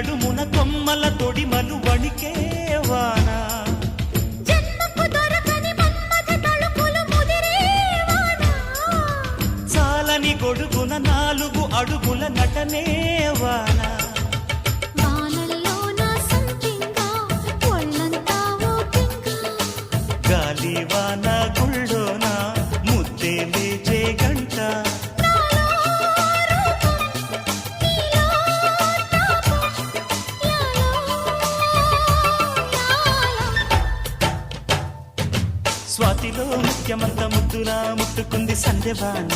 నడుమున కొమ్మల తొడిమలు వణికే వాన చాలని గొడుగున 4 అడుగుల నటనే వాన గాలి వాన గుళ్ళోన ముద్దే లేచే గంట స్వాతిలో ముఖ్యమంత ముద్దులా ముట్టుకుంది సంధ్యవాన